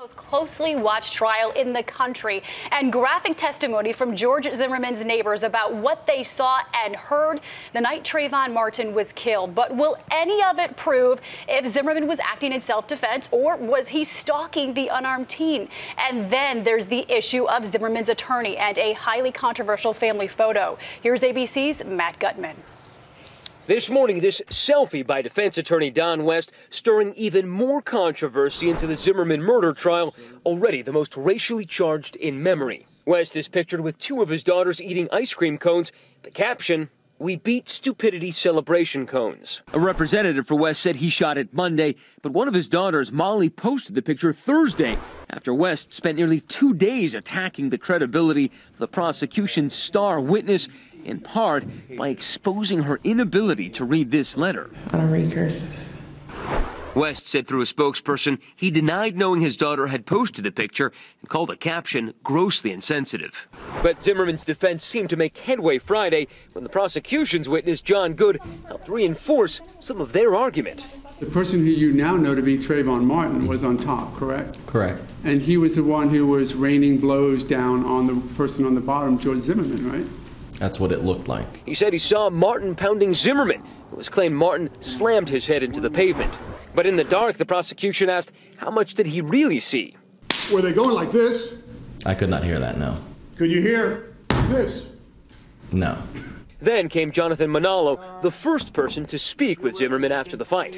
Most closely watched trial in the country, and graphic testimony from George Zimmerman's neighbors about what they saw and heard the night Trayvon Martin was killed. But will any of it prove if Zimmerman was acting in self-defense or was he stalking the unarmed teen? And then there's the issue of Zimmerman's attorney and a highly controversial family photo. Here's ABC's Matt Gutman. This morning, this selfie by defense attorney Don West stirring even more controversy into the Zimmerman murder trial, already the most racially charged in memory. West is pictured with two of his daughters eating ice cream cones. The caption, "We beat stupidity celebration cones." A representative for West said he shot it Monday, but one of his daughters, Molly, posted the picture Thursday after West spent nearly 2 days attacking the credibility of the prosecution's star witness, in part by exposing her inability to read this letter. I don't read cursive. West said through a spokesperson he denied knowing his daughter had posted the picture and called the caption grossly insensitive. But Zimmerman's defense seemed to make headway Friday when the prosecution's witness, John Good, helped reinforce some of their argument. The person who you now know to be Trayvon Martin was on top, correct? Correct. And he was the one who was raining blows down on the person on the bottom, George Zimmerman, right? That's what it looked like. He said he saw Martin pounding Zimmerman. It was claimed Martin slammed his head into the pavement. But in the dark, the prosecution asked, how much did he really see? Were they going like this? I could not hear that, no. Could you hear this? No. Then came Jonathan Manalo, the first person to speak with Zimmerman after the fight.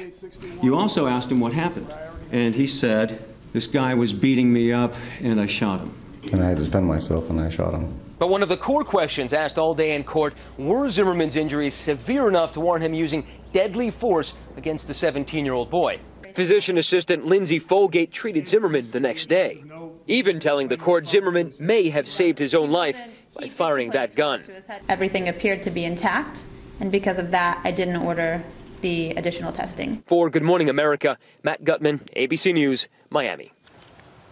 You also asked him what happened, and he said, this guy was beating me up, and I shot him. And I had to defend myself, and I shot him. But one of the core questions asked all day in court, were Zimmerman's injuries severe enough to warrant him using deadly force against the 17-year-old boy? Physician assistant Lindsay Folgate treated Zimmerman the next day, even telling the court Zimmerman may have saved his own life by firing that gun. Everything appeared to be intact, and because of that, I didn't order the additional testing. For Good Morning America, Matt Gutman, ABC News, Miami.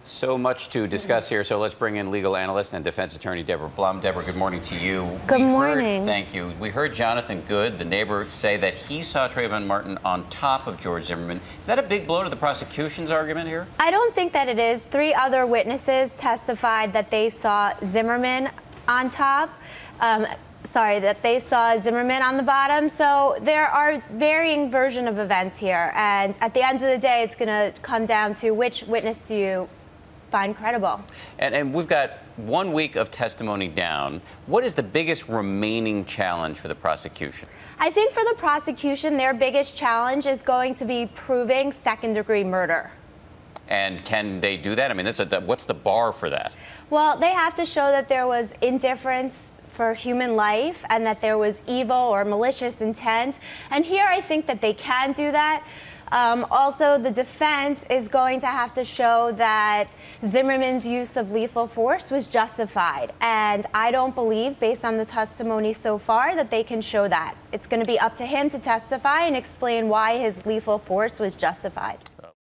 So much to discuss here, so let's bring in legal analyst and defense attorney Deborah Blum. Deborah, good morning to you. Good morning. Thank you. We heard Jonathan Good, the neighbor, say that he saw Trayvon Martin on top of George Zimmerman. Is that a big blow to the prosecution's argument here? I don't think that it is. 3 other witnesses testified that they saw Zimmerman on top. That they saw Zimmerman on the bottom. So there are varying versions of events here. And at the end of the day, it's going to come down to which witness do you find credible. And we've got 1 week of testimony down. What is the biggest remaining challenge for the prosecution? I think for the prosecution, their biggest challenge is going to be proving second-degree murder. And can they do that? I mean, what's the bar for that? Well, they have to show that there was indifference for human life and that there was evil or malicious intent. And here I think that they can do that. Also, the defense is going to have to show that Zimmerman's use of lethal force was justified. And I don't believe, based on the testimony so far, that they can show that. It's going to be up to him to testify and explain why his lethal force was justified.